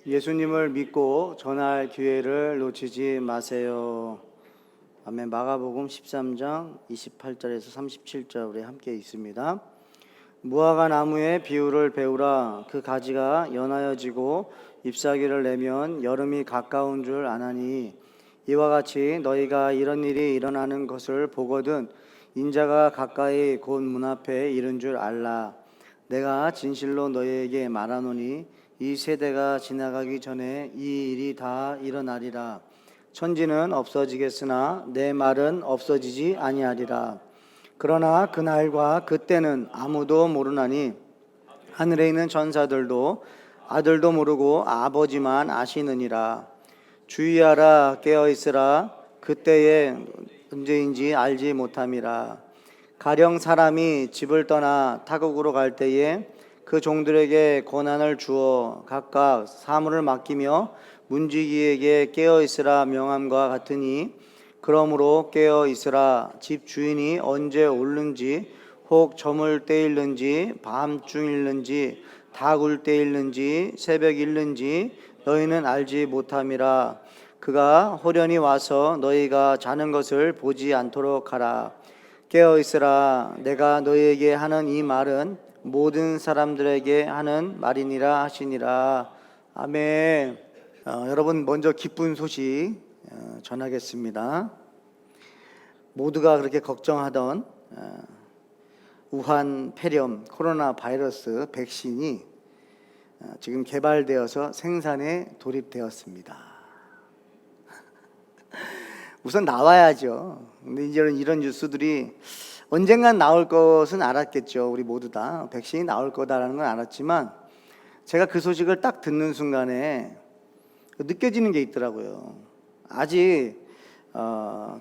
예수님을 믿고 전할 기회를 놓치지 마세요. 아멘. 마가복음 13장 28절에서 37절 우리 함께 있습니다. 무화과 나무의 비유를 배우라. 그 가지가 연하여지고 잎사귀를 내면 여름이 가까운 줄 아나니 이와 같이 너희가 이런 일이 일어나는 것을 보거든 인자가 가까이 곧 문 앞에 이른 줄 알라. 내가 진실로 너희에게 말하노니 이 세대가 지나가기 전에 이 일이 다 일어나리라. 천지는 없어지겠으나 내 말은 없어지지 아니하리라. 그러나 그날과 그때는 아무도 모르나니 하늘에 있는 전사들도 아들도 모르고 아버지만 아시느니라. 주의하라, 깨어있으라. 그때에 언제인지 알지 못함이라. 가령 사람이 집을 떠나 타국으로 갈 때에 그 종들에게 권한을 주어 각각 사물을 맡기며 문지기에게 깨어있으라 명함과 같으니 그러므로 깨어있으라. 집 주인이 언제 오는지 혹 저물 때일는지 밤중일는지 다굴 때일는지 새벽일는지 너희는 알지 못함이라. 그가 호련히 와서 너희가 자는 것을 보지 않도록 하라. 깨어있으라. 내가 너희에게 하는 이 말은 모든 사람들에게 하는 말이니라 하시니라. 아멘. 여러분 먼저 기쁜 소식 전하겠습니다. 모두가 그렇게 걱정하던 우한 폐렴 코로나 바이러스 백신이 지금 개발되어서 생산에 돌입되었습니다. 우선 나와야죠. 근데 이런 뉴스들이 언젠간 나올 것은 알았겠죠. 우리 모두 다 백신이 나올 거다라는 건 알았지만 제가 그 소식을 딱 듣는 순간에 느껴지는 게 있더라고요. 아직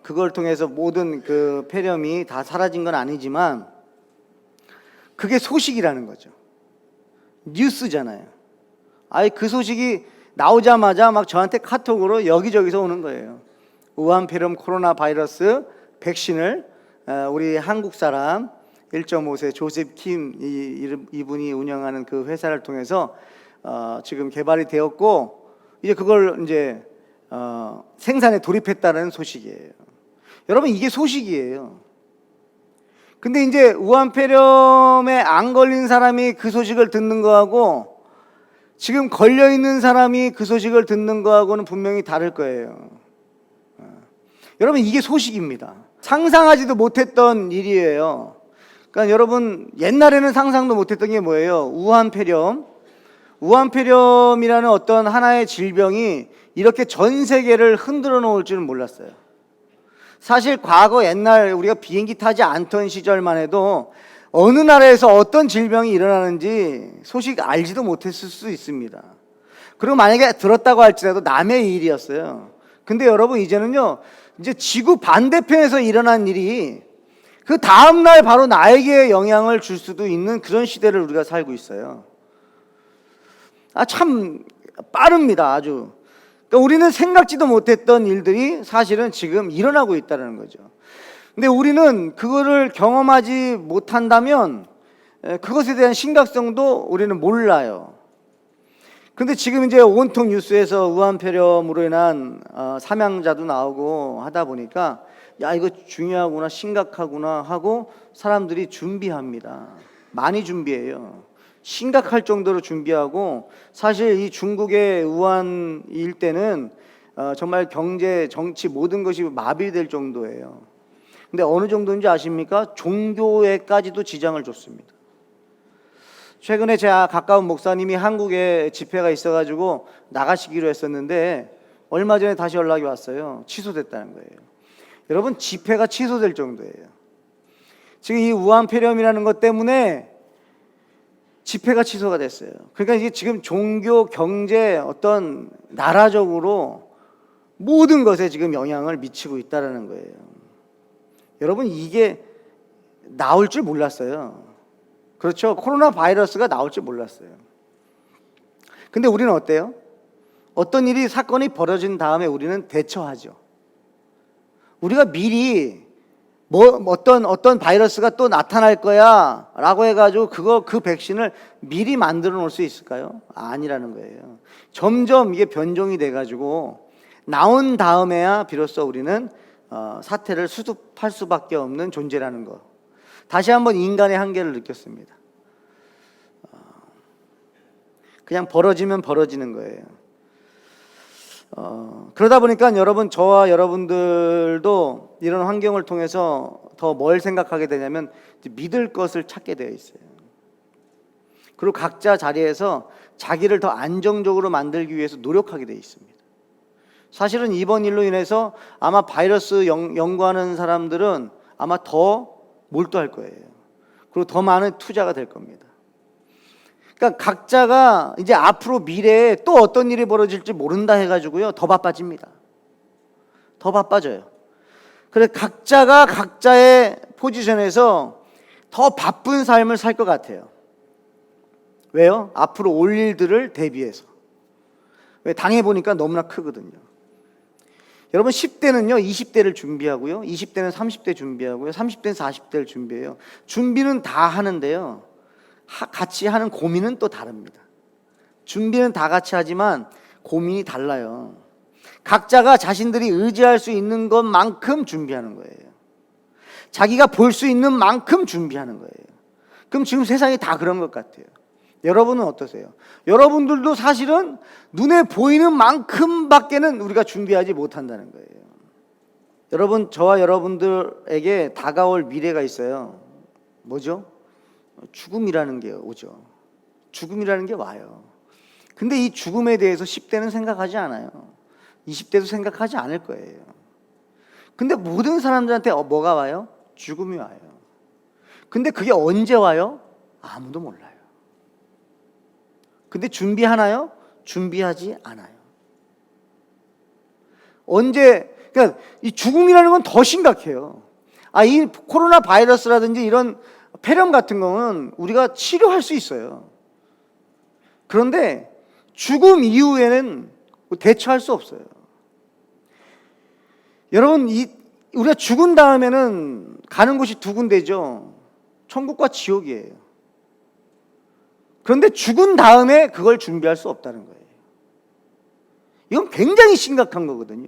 그걸 통해서 모든 그 폐렴이 다 사라진 건 아니지만 그게 소식이라는 거죠. 뉴스잖아요. 아예 그 소식이 나오자마자 막 저한테 카톡으로 여기저기서 오는 거예요. 우한 폐렴 코로나 바이러스 백신을 우리 한국 사람 1.5세 조셉 킴 이분이 운영하는 그 회사를 통해서 지금 개발이 되었고 이제 그걸 이제 생산에 돌입했다는 소식이에요. 여러분 이게 소식이에요. 근데 이제 우한폐렴에 안 걸린 사람이 그 소식을 듣는 거하고 지금 걸려 있는 사람이 그 소식을 듣는 거하고는 분명히 다를 거예요. 여러분 이게 소식입니다. 상상하지도 못했던 일이에요. 그러니까 여러분 옛날에는 상상도 못했던 게 뭐예요? 우한폐렴이라는 어떤 하나의 질병이 이렇게 전 세계를 흔들어 놓을 줄은 몰랐어요. 사실 과거 옛날 우리가 비행기 타지 않던 시절만 해도 어느 나라에서 어떤 질병이 일어나는지 소식 알지도 못했을 수 있습니다. 그리고 만약에 들었다고 할지라도 남의 일이었어요. 근데 여러분 이제는요, 이제 지구 반대편에서 일어난 일이 그 다음날 바로 나에게 영향을 줄 수도 있는 그런 시대를 우리가 살고 있어요. 참 빠릅니다. 아주. 그러니까 우리는 생각지도 못했던 일들이 사실은 지금 일어나고 있다는 거죠. 근데 우리는 그거를 경험하지 못한다면 그것에 대한 심각성도 우리는 몰라요. 근데 지금 이제 온통 뉴스에서 우한폐렴으로 인한 사망자도 나오고 하다 보니까 야 이거 중요하구나 심각하구나 하고 사람들이 준비합니다. 많이 준비해요. 심각할 정도로 준비하고 사실 이 중국의 우한 일대는 정말 경제, 정치 모든 것이 마비될 정도예요. 근데 어느 정도인지 아십니까? 종교에까지도 지장을 줬습니다. 최근에 제가 가까운 목사님이 한국에 집회가 있어가지고 나가시기로 했었는데 얼마 전에 다시 연락이 왔어요. 취소됐다는 거예요. 여러분 집회가 취소될 정도예요. 지금 이 우한폐렴이라는 것 때문에 집회가 취소가 됐어요. 그러니까 이게 지금 종교, 경제, 어떤 나라적으로 모든 것에 지금 영향을 미치고 있다는 거예요. 여러분 이게 나올 줄 몰랐어요. 그렇죠. 코로나 바이러스가 나올 줄 몰랐어요. 근데 우리는 어때요? 어떤 일이 사건이 벌어진 다음에 우리는 대처하죠. 우리가 미리 어떤 바이러스가 또 나타날 거야 라고 해가지고 그 백신을 미리 만들어 놓을 수 있을까요? 아니라는 거예요. 점점 이게 변종이 돼가지고 나온 다음에야 비로소 우리는 사태를 수습할 수밖에 없는 존재라는 거. 다시 한번 인간의 한계를 느꼈습니다. 그냥 벌어지면 벌어지는 거예요. 그러다 보니까 여러분, 저와 여러분들도 이런 환경을 통해서 더 뭘 생각하게 되냐면 믿을 것을 찾게 되어 있어요. 그리고 각자 자리에서 자기를 더 안정적으로 만들기 위해서 노력하게 되어 있습니다. 사실은 이번 일로 인해서 아마 바이러스 연구하는 사람들은 아마 더 몰두할 거예요. 그리고 더 많은 투자가 될 겁니다. 그러니까 각자가 이제 앞으로 미래에 또 어떤 일이 벌어질지 모른다 해가지고요, 더 바빠집니다. 더 바빠져요. 그래서 각자가 각자의 포지션에서 더 바쁜 삶을 살 것 같아요. 왜요? 앞으로 올 일들을 대비해서. 왜? 당해보니까 너무나 크거든요. 여러분, 10대는요 20대를 준비하고요, 20대는 30대 준비하고요, 30대는 40대를 준비해요. 준비는 다 하는데요, 같이 하는 고민은 또 다릅니다. 준비는 다 같이 하지만 고민이 달라요. 각자가 자신들이 의지할 수 있는 것만큼 준비하는 거예요. 자기가 볼 수 있는 만큼 준비하는 거예요. 그럼 지금 세상이 다 그런 것 같아요. 여러분은 어떠세요? 여러분들도 사실은 눈에 보이는 만큼밖에는 우리가 준비하지 못한다는 거예요. 여러분, 저와 여러분들에게 다가올 미래가 있어요. 뭐죠? 죽음이라는 게 오죠. 죽음이라는 게 와요. 근데 이 죽음에 대해서 10대는 생각하지 않아요. 20대도 생각하지 않을 거예요. 근데 모든 사람들한테 뭐가 와요? 죽음이 와요. 근데 그게 언제 와요? 아무도 몰라요. 근데 준비하나요? 준비하지 않아요. 언제, 그러니까 이 죽음이라는 건 더 심각해요. 이 코로나 바이러스라든지 이런 폐렴 같은 거는 우리가 치료할 수 있어요. 그런데 죽음 이후에는 대처할 수 없어요. 여러분, 우리가 죽은 다음에는 가는 곳이 두 군데죠. 천국과 지옥이에요. 그런데 죽은 다음에 그걸 준비할 수 없다는 거예요. 이건 굉장히 심각한 거거든요.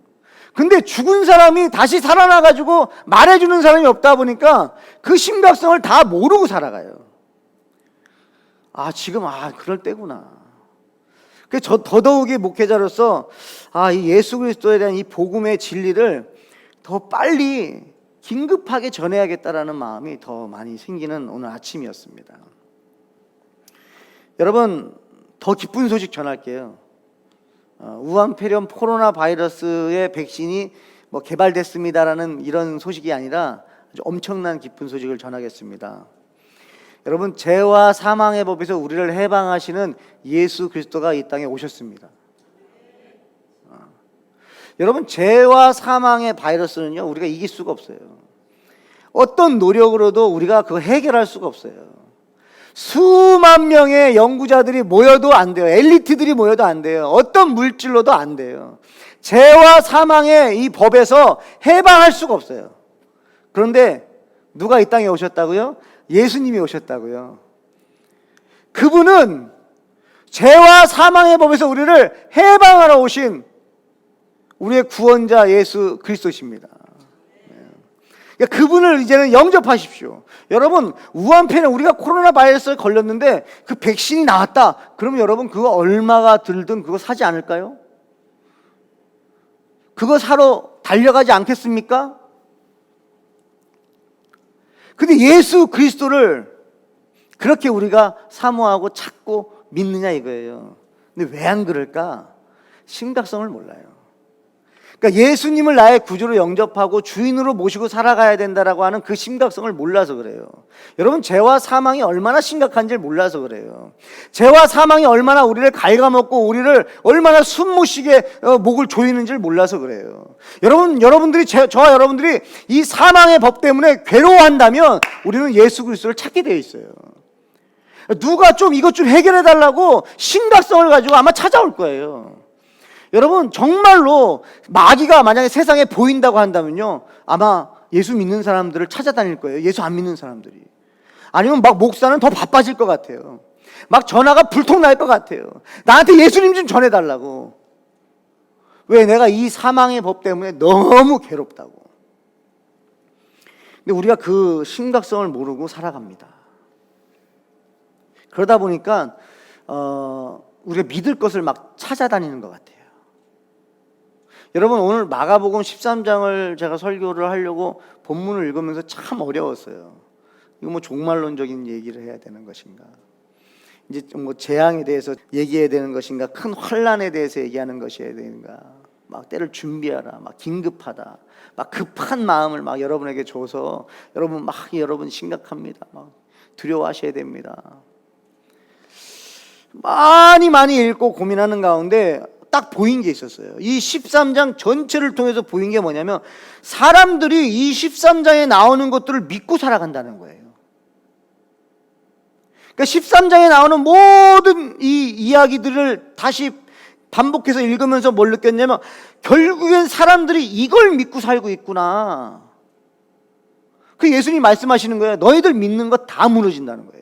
근데 죽은 사람이 다시 살아나가지고 말해주는 사람이 없다 보니까 그 심각성을 다 모르고 살아가요. 지금 그럴 때구나. 그래서 저 더더욱이 목회자로서 이 예수 그리스도에 대한 이 복음의 진리를 더 빨리 긴급하게 전해야겠다라는 마음이 더 많이 생기는 오늘 아침이었습니다. 여러분, 더 기쁜 소식 전할게요. 우한 폐렴 코로나 바이러스의 백신이 개발됐습니다라는 이런 소식이 아니라 아주 엄청난 기쁜 소식을 전하겠습니다. 여러분, 죄와 사망의 법에서 우리를 해방하시는 예수 그리스도가 이 땅에 오셨습니다. 여러분, 죄와 사망의 바이러스는요, 우리가 이길 수가 없어요. 어떤 노력으로도 우리가 그거 해결할 수가 없어요. 수만 명의 연구자들이 모여도 안 돼요. 엘리트들이 모여도 안 돼요. 어떤 물질로도 안 돼요. 죄와 사망의 이 법에서 해방할 수가 없어요. 그런데 누가 이 땅에 오셨다고요? 예수님이 오셨다고요. 그분은 죄와 사망의 법에서 우리를 해방하러 오신 우리의 구원자 예수 그리스도십니다. 그러니까 그분을 이제는 영접하십시오. 여러분, 우한폐렴, 우리가 코로나 바이러스에 걸렸는데 그 백신이 나왔다. 그러면 여러분, 그거 얼마가 들든 그거 사지 않을까요? 그거 사러 달려가지 않겠습니까? 근데 예수 그리스도를 그렇게 우리가 사모하고 찾고 믿느냐 이거예요. 근데 왜 안 그럴까? 심각성을 몰라요. 그러니까 예수님을 나의 구주로 영접하고 주인으로 모시고 살아가야 된다라고 하는 그 심각성을 몰라서 그래요. 여러분, 죄와 사망이 얼마나 심각한지를 몰라서 그래요. 죄와 사망이 얼마나 우리를 갉아먹고 우리를 얼마나 숨 못 쉬게 목을 조이는지를 몰라서 그래요. 여러분들이 저와 여러분들이 이 사망의 법 때문에 괴로워한다면 우리는 예수 그리스도를 찾게 되어 있어요. 누가 좀 이것 좀 해결해 달라고 심각성을 가지고 아마 찾아올 거예요. 여러분, 정말로 마귀가 만약에 세상에 보인다고 한다면요, 아마 예수 믿는 사람들을 찾아다닐 거예요. 예수 안 믿는 사람들이. 아니면 막 목사는 더 바빠질 것 같아요. 막 전화가 불통 날 것 같아요. 나한테 예수님 좀 전해달라고. 왜? 내가 이 사망의 법 때문에 너무 괴롭다고. 근데 우리가 그 심각성을 모르고 살아갑니다. 그러다 보니까 우리가 믿을 것을 막 찾아다니는 것 같아요. 여러분, 오늘 마가복음 13장을 제가 설교를 하려고 본문을 읽으면서 참 어려웠어요. 이거 뭐 종말론적인 얘기를 해야 되는 것인가, 이제 뭐 재앙에 대해서 얘기해야 되는 것인가, 큰 환난에 대해서 얘기하는 것이어야 되는가, 막 때를 준비하라, 막 긴급하다, 막 급한 마음을 막 여러분에게 줘서 여러분 심각합니다, 막 두려워하셔야 됩니다. 많이 읽고 고민하는 가운데 딱 보인 게 있었어요. 이 13장 전체를 통해서 보인 게 뭐냐면, 사람들이 이 13장에 나오는 것들을 믿고 살아간다는 거예요. 그러니까 13장에 나오는 모든 이 이야기들을 다시 반복해서 읽으면서 뭘 느꼈냐면, 결국엔 사람들이 이걸 믿고 살고 있구나. 그 예수님이 말씀하시는 거예요. 너희들 믿는 거 다 무너진다는 거예요.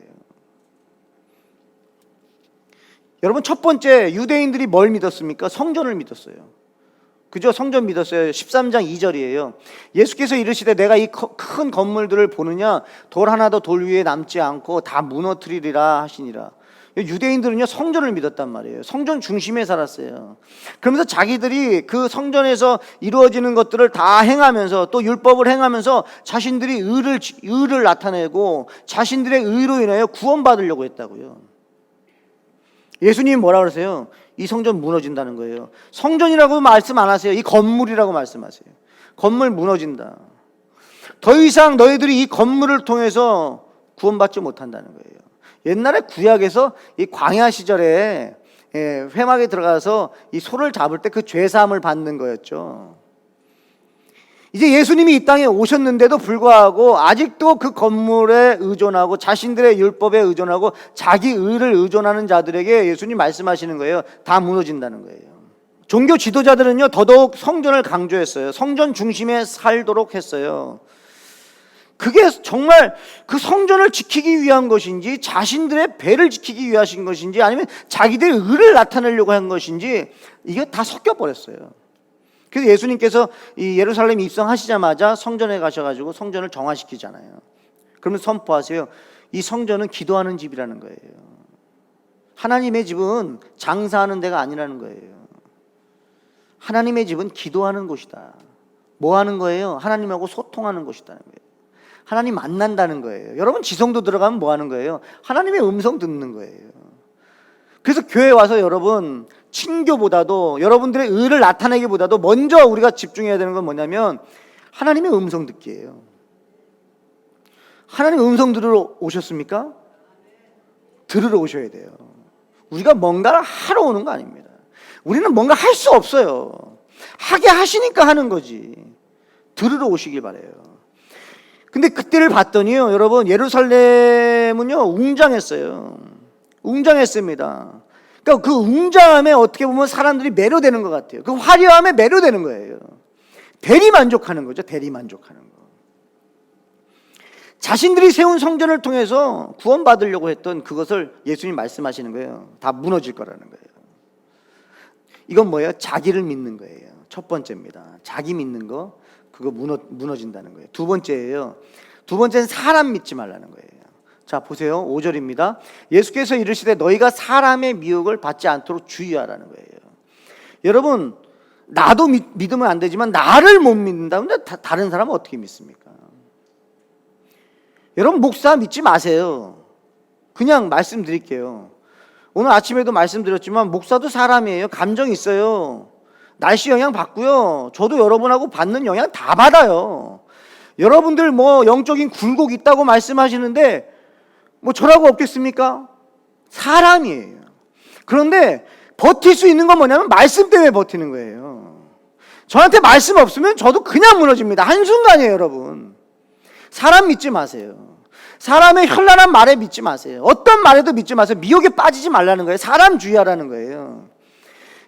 여러분, 첫 번째 유대인들이 뭘 믿었습니까? 성전을 믿었어요. 그죠? 성전 믿었어요. 13장 2절이에요. 예수께서 이르시되 내가 이 큰 건물들을 보느냐, 돌 하나도 돌 위에 남지 않고 다 무너뜨리리라 하시니라. 유대인들은요, 성전을 믿었단 말이에요. 성전 중심에 살았어요. 그러면서 자기들이 그 성전에서 이루어지는 것들을 다 행하면서, 또 율법을 행하면서 자신들이 의를 나타내고 자신들의 의로 인하여 구원받으려고 했다고요. 예수님이 뭐라 그러세요? 이 성전 무너진다는 거예요. 성전이라고 말씀 안 하세요. 이 건물이라고 말씀하세요. 건물 무너진다. 더 이상 너희들이 이 건물을 통해서 구원받지 못한다는 거예요. 옛날에 구약에서 이 광야 시절에 회막에 들어가서 이 소를 잡을 때 그 죄사함을 받는 거였죠. 이제 예수님이 이 땅에 오셨는데도 불구하고 아직도 그 건물에 의존하고 자신들의 율법에 의존하고 자기 의를 의존하는 자들에게 예수님 말씀하시는 거예요. 다 무너진다는 거예요. 종교 지도자들은요, 더더욱 성전을 강조했어요. 성전 중심에 살도록 했어요. 그게 정말 그 성전을 지키기 위한 것인지, 자신들의 배를 지키기 위하신 것인지, 아니면 자기들의 의를 나타내려고 한 것인지, 이게 다 섞여버렸어요. 그래서 예수님께서 이 예루살렘 입성하시자마자 성전에 가셔가지고 성전을 정화시키잖아요. 그러면 선포하세요. 이 성전은 기도하는 집이라는 거예요. 하나님의 집은 장사하는 데가 아니라는 거예요. 하나님의 집은 기도하는 곳이다. 뭐 하는 거예요? 하나님하고 소통하는 곳이라는 거예요. 하나님 만난다는 거예요. 여러분, 지성도 들어가면 뭐 하는 거예요? 하나님의 음성 듣는 거예요. 그래서 교회 와서 여러분, 친교보다도, 여러분들의 의를 나타내기보다도 먼저 우리가 집중해야 되는 건 뭐냐면, 하나님의 음성 듣기예요. 하나님의 음성 들으러 오셨습니까? 들으러 오셔야 돼요. 우리가 뭔가를 하러 오는 거 아닙니다. 우리는 뭔가 할 수 없어요. 하게 하시니까 하는 거지. 들으러 오시길 바라요. 근데 그때를 봤더니요, 여러분, 예루살렘은요, 웅장했어요. 웅장했습니다. 그러니까 그 웅장함에 어떻게 보면 사람들이 매료되는 것 같아요. 그 화려함에 매료되는 거예요. 대리만족하는 거죠. 대리만족하는 거. 자신들이 세운 성전을 통해서 구원받으려고 했던 그것을 예수님 말씀하시는 거예요. 다 무너질 거라는 거예요. 이건 뭐예요? 자기를 믿는 거예요. 첫 번째입니다. 자기 믿는 거, 그거 무너진다는 거예요. 두 번째예요. 두 번째는 사람 믿지 말라는 거예요. 자, 보세요. 5절입니다. 예수께서 이르시되 너희가 사람의 미혹을 받지 않도록 주의하라는 거예요. 여러분, 나도 믿으면 안 되지만 나를 못 믿는다. 근데 다른 사람은 어떻게 믿습니까? 여러분, 목사 믿지 마세요. 그냥 말씀드릴게요. 오늘 아침에도 말씀드렸지만 목사도 사람이에요. 감정이 있어요. 날씨 영향 받고요. 저도 여러분하고 받는 영향 다 받아요. 여러분들 뭐 영적인 굴곡 있다고 말씀하시는데 뭐 저라고 없겠습니까? 사람이에요. 그런데 버틸 수 있는 건 뭐냐면 말씀 때문에 버티는 거예요. 저한테 말씀 없으면 저도 그냥 무너집니다. 한순간이에요, 여러분. 사람 믿지 마세요. 사람의 현란한 말에 믿지 마세요. 어떤 말에도 믿지 마세요. 미혹에 빠지지 말라는 거예요. 사람 주의하라는 거예요.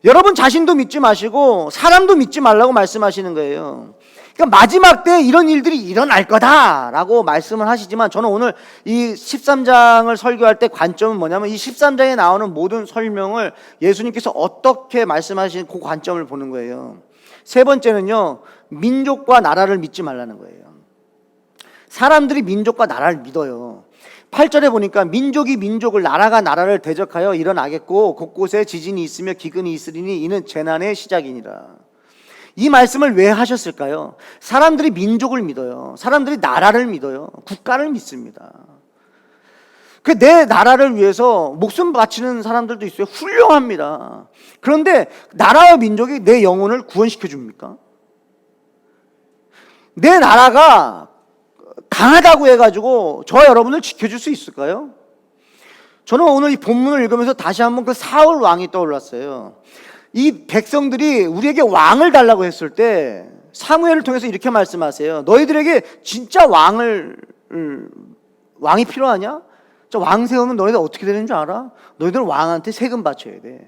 여러분 자신도 믿지 마시고 사람도 믿지 말라고 말씀하시는 거예요. 그러니까 마지막 때 이런 일들이 일어날 거다라고 말씀을 하시지만, 저는 오늘 이 13장을 설교할 때 관점은 뭐냐면, 이 13장에 나오는 모든 설명을 예수님께서 어떻게 말씀하신 그 관점을 보는 거예요. 세 번째는요, 민족과 나라를 믿지 말라는 거예요. 사람들이 민족과 나라를 믿어요. 8절에 보니까 민족이 민족을, 나라가 나라를 대적하여 일어나겠고 곳곳에 지진이 있으며 기근이 있으리니 이는 재난의 시작이니라. 이 말씀을 왜 하셨을까요? 사람들이 민족을 믿어요. 사람들이 나라를 믿어요. 국가를 믿습니다. 내 나라를 위해서 목숨 바치는 사람들도 있어요. 훌륭합니다. 그런데 나라와 민족이 내 영혼을 구원시켜 줍니까? 내 나라가 강하다고 해가지고 저와 여러분을 지켜줄 수 있을까요? 저는 오늘 이 본문을 읽으면서 다시 한번 그 사울 왕이 떠올랐어요. 이 백성들이 우리에게 왕을 달라고 했을 때 사무엘을 통해서 이렇게 말씀하세요. 너희들에게 진짜 왕이 필요하냐? 저 왕 세우면 너희들 어떻게 되는 줄 알아? 너희들은 왕한테 세금 바쳐야 돼.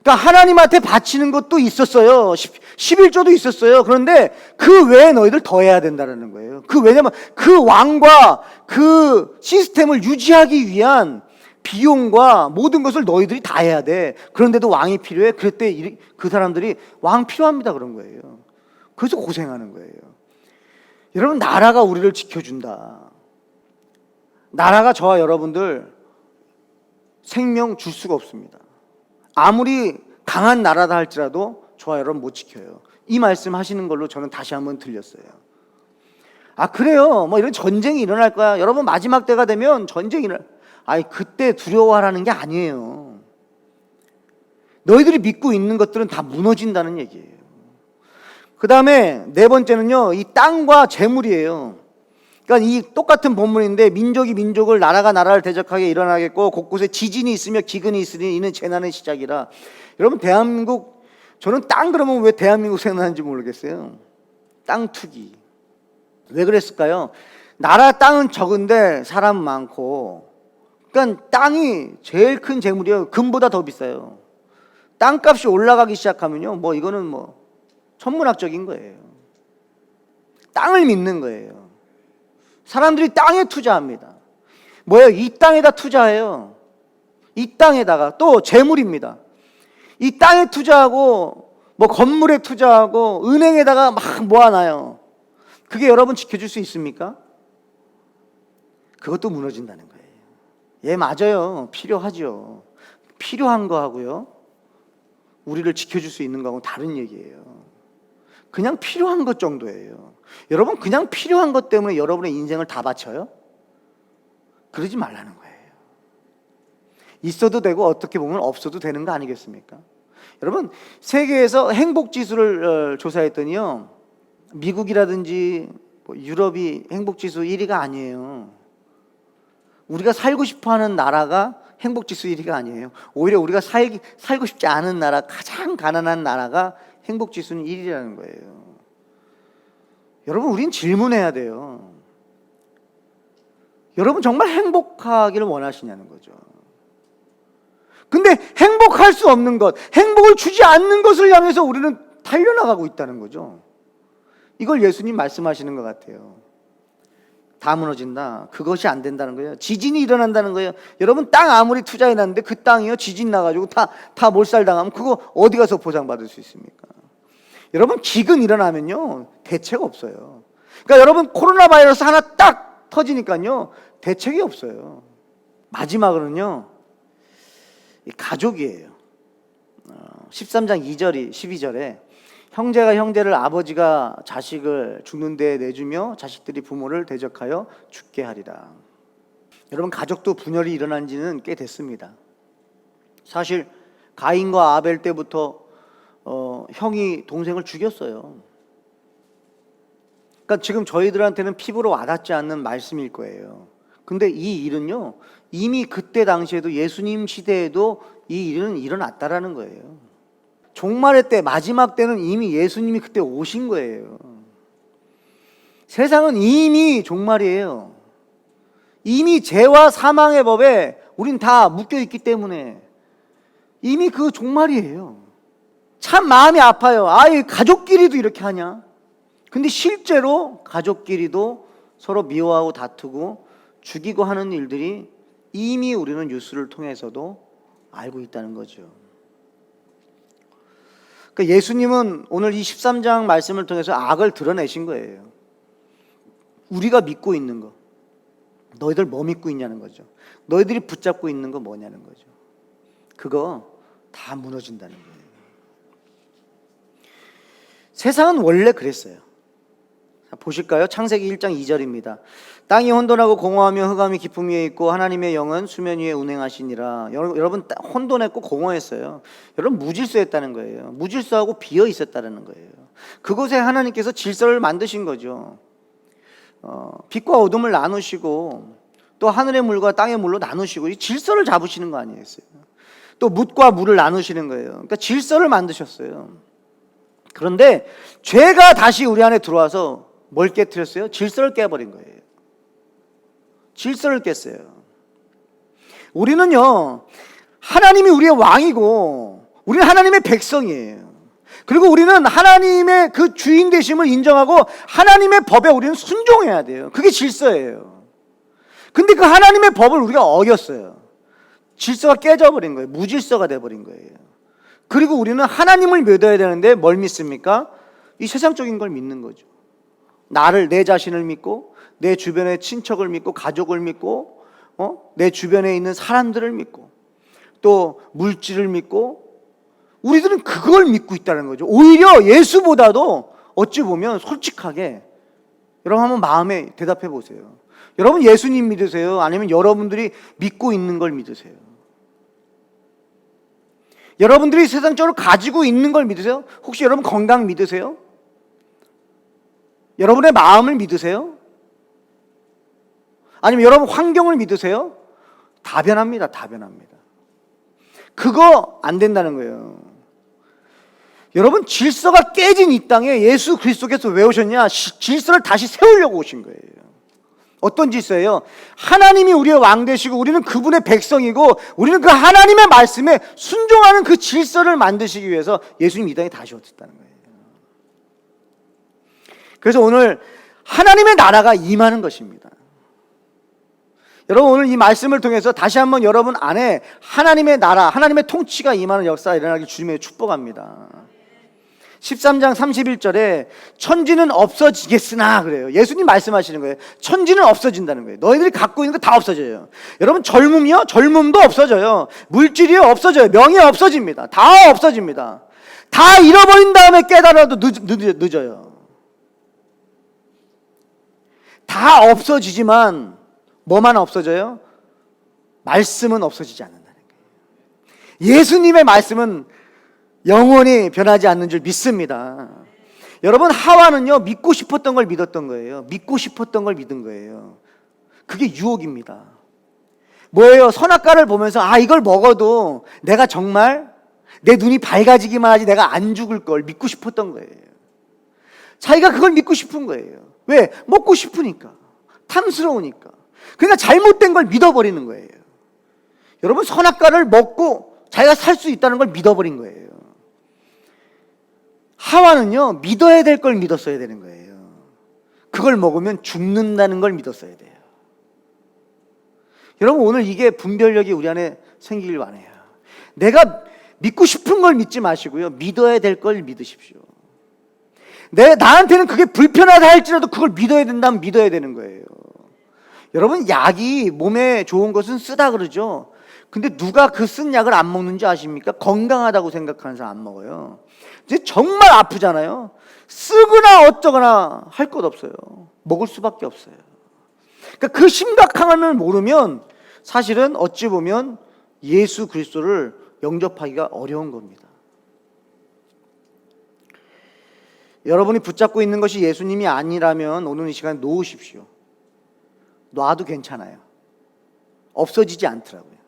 그러니까 하나님한테 바치는 것도 있었어요. 11조도 있었어요. 그런데 그 외에 너희들 더 해야 된다는 거예요. 왜냐면 그 왕과 그 시스템을 유지하기 위한 비용과 모든 것을 너희들이 다 해야 돼. 그런데도 왕이 필요해. 그때 그 사람들이 왕 필요합니다 그런 거예요. 그래서 고생하는 거예요. 여러분, 나라가 우리를 지켜준다. 나라가 저와 여러분들 생명 줄 수가 없습니다. 아무리 강한 나라다 할지라도 저와 여러분 못 지켜요. 이 말씀 하시는 걸로 저는 다시 한번 들렸어요. 그래요? 뭐 이런 전쟁이 일어날 거야. 여러분, 마지막 때가 되면 전쟁이 그때 두려워하라는 게 아니에요. 너희들이 믿고 있는 것들은 다 무너진다는 얘기예요. 그 다음에 네 번째는요, 이 땅과 재물이에요. 그러니까 이 똑같은 본문인데, 민족이 민족을, 나라가 나라를 대적하게 일어나겠고 곳곳에 지진이 있으며 기근이 있으니 이는 재난의 시작이라. 여러분, 대한민국, 저는 땅 그러면 왜 대한민국 생각나는지 모르겠어요. 땅 투기. 왜 그랬을까요? 나라 땅은 적은데 사람 많고, 그러니까 땅이 제일 큰 재물이에요. 금보다 더 비싸요. 땅값이 올라가기 시작하면요, 뭐 이거는 뭐 천문학적인 거예요. 땅을 믿는 거예요. 사람들이 땅에 투자합니다. 뭐예요? 이 땅에다 투자해요. 이 땅에다가. 또 재물입니다. 이 땅에 투자하고 뭐 건물에 투자하고 은행에다가 막 모아놔요. 그게 여러분 지켜줄 수 있습니까? 그것도 무너진다는 거예요. 예, 맞아요. 필요하죠. 필요한 거하고요, 우리를 지켜줄 수 있는 거하고는 다른 얘기예요. 그냥 필요한 것 정도예요. 여러분, 그냥 필요한 것 때문에 여러분의 인생을 다 바쳐요? 그러지 말라는 거예요. 있어도 되고 어떻게 보면 없어도 되는 거 아니겠습니까? 여러분, 세계에서 행복지수를 조사했더니요, 미국이라든지 유럽이 행복지수 1위가 아니에요. 우리가 살고 싶어하는 나라가 행복지수 1위가 아니에요. 오히려 우리가 살고 싶지 않은 나라, 가장 가난한 나라가 행복지수는 1위라는 거예요. 여러분, 우린 질문해야 돼요. 여러분, 정말 행복하기를 원하시냐는 거죠. 근데 행복할 수 없는 것, 행복을 주지 않는 것을 향해서 우리는 달려나가고 있다는 거죠. 이걸 예수님 말씀하시는 것 같아요. 다 무너진다. 그것이 안 된다는 거예요. 지진이 일어난다는 거예요. 여러분, 땅 아무리 투자해놨는데 그 땅이요, 지진 나가지고 다 몰살당하면 그거 어디 가서 보상받을 수 있습니까? 여러분, 기근 일어나면요, 대책 없어요. 그러니까 여러분, 코로나 바이러스 하나 딱 터지니까요, 대책이 없어요. 마지막으로는요, 가족이에요. 13장 12절에 형제가 형제를, 아버지가 자식을 죽는 데에 내주며 자식들이 부모를 대적하여 죽게 하리라. 여러분, 가족도 분열이 일어난 지는 꽤 됐습니다. 사실 가인과 아벨 때부터 형이 동생을 죽였어요. 그러니까 지금 저희들한테는 피부로 와닿지 않는 말씀일 거예요. 근데 이 일은요, 이미 그때 당시에도, 예수님 시대에도 이 일은 일어났다라는 거예요. 종말의 때, 마지막 때는 이미 예수님이 그때 오신 거예요. 세상은 이미 종말이에요. 이미 죄와 사망의 법에 우린 다 묶여있기 때문에 이미 그 종말이에요. 참 마음이 아파요. 이 가족끼리도 이렇게 하냐? 근데 실제로 가족끼리도 서로 미워하고 다투고 죽이고 하는 일들이 이미 우리는 뉴스를 통해서도 알고 있다는 거죠. 그러니까 예수님은 오늘 이 13장 말씀을 통해서 악을 드러내신 거예요. 우리가 믿고 있는 거, 너희들 뭐 믿고 있냐는 거죠. 너희들이 붙잡고 있는 거 뭐냐는 거죠. 그거 다 무너진다는 거예요. 세상은 원래 그랬어요. 보실까요? 창세기 1장 2절입니다. 땅이 혼돈하고 공허하며 흑암이 깊음 위에 있고 하나님의 영은 수면 위에 운행하시니라. 여러분 혼돈했고 공허했어요. 여러분 무질서했다는 거예요. 무질서하고 비어 있었다는 거예요. 그곳에 하나님께서 질서를 만드신 거죠. 빛과 어둠을 나누시고 또 하늘의 물과 땅의 물로 나누시고 이 질서를 잡으시는 거 아니겠어요? 또 묻과 물을 나누시는 거예요. 그러니까 질서를 만드셨어요. 그런데 죄가 다시 우리 안에 들어와서 뭘 깨뜨렸어요? 질서를 깨버린 거예요. 질서를 깼어요. 우리는요, 하나님이 우리의 왕이고 우리는 하나님의 백성이에요. 그리고 우리는 하나님의 그 주인 되심을 인정하고 하나님의 법에 우리는 순종해야 돼요. 그게 질서예요. 근데 그 하나님의 법을 우리가 어겼어요. 질서가 깨져버린 거예요. 무질서가 돼버린 거예요. 그리고 우리는 하나님을 믿어야 되는데 뭘 믿습니까? 이 세상적인 걸 믿는 거죠. 내 자신을 믿고 내 주변의 친척을 믿고 가족을 믿고 내 주변에 있는 사람들을 믿고 또 물질을 믿고 우리들은 그걸 믿고 있다는 거죠. 오히려 예수보다도 어찌 보면 솔직하게 여러분 한번 마음에 대답해 보세요. 여러분 예수님 믿으세요? 아니면 여러분들이 믿고 있는 걸 믿으세요? 여러분들이 세상적으로 가지고 있는 걸 믿으세요? 혹시 여러분 건강 믿으세요? 여러분의 마음을 믿으세요? 아니면 여러분 환경을 믿으세요? 다 변합니다. 다 변합니다. 그거 안 된다는 거예요. 여러분 질서가 깨진 이 땅에 예수 그리스도께서 왜 오셨냐? 질서를 다시 세우려고 오신 거예요. 어떤 질서예요? 하나님이 우리의 왕 되시고 우리는 그분의 백성이고 우리는 그 하나님의 말씀에 순종하는 그 질서를 만드시기 위해서 예수님이 이 땅에 다시 오셨다는 거예요. 그래서 오늘 하나님의 나라가 임하는 것입니다. 여러분 오늘 이 말씀을 통해서 다시 한번 여러분 안에 하나님의 나라, 하나님의 통치가 임하는 역사가 일어나길 주님의 축복합니다. 13장 31절에 천지는 없어지겠으나 그래요. 예수님 말씀하시는 거예요. 천지는 없어진다는 거예요. 너희들이 갖고 있는 거 다 없어져요. 여러분 젊음이요? 젊음도 없어져요. 물질이요? 없어져요. 명예 없어집니다. 다 없어집니다. 다 잃어버린 다음에 깨달아도 늦어요. 다 없어지지만 뭐만 없어져요? 말씀은 없어지지 않는다는 거예요. 예수님의 말씀은 영원히 변하지 않는 줄 믿습니다. 여러분 하와는요 믿고 싶었던 걸 믿었던 거예요. 믿고 싶었던 걸 믿은 거예요. 그게 유혹입니다. 뭐예요? 선악과를 보면서 이걸 먹어도 내가 정말 내 눈이 밝아지기만 하지 내가 안 죽을 걸 믿고 싶었던 거예요. 자기가 그걸 믿고 싶은 거예요. 왜? 먹고 싶으니까. 탐스러우니까. 그러니까 잘못된 걸 믿어버리는 거예요. 여러분 선악과를 먹고 자기가 살 수 있다는 걸 믿어버린 거예요. 하와는요 믿어야 될 걸 믿었어야 되는 거예요. 그걸 먹으면 죽는다는 걸 믿었어야 돼요. 여러분 오늘 이게 분별력이 우리 안에 생기길 바라요. 내가 믿고 싶은 걸 믿지 마시고요 믿어야 될 걸 믿으십시오. 나한테는 그게 불편하다 할지라도 그걸 믿어야 된다면 믿어야 되는 거예요. 여러분 약이 몸에 좋은 것은 쓰다 그러죠. 근데 누가 그 쓴 약을 안 먹는지 아십니까? 건강하다고 생각하는 사람 안 먹어요. 이제 정말 아프잖아요. 쓰거나 어쩌거나 할 것 없어요. 먹을 수밖에 없어요. 그러니까 그 심각함을 모르면 사실은 어찌 보면 예수 그리스도를 영접하기가 어려운 겁니다. 여러분이 붙잡고 있는 것이 예수님이 아니라면 오늘 이 시간에 놓으십시오. 놔도 괜찮아요. 없어지지 않더라고요.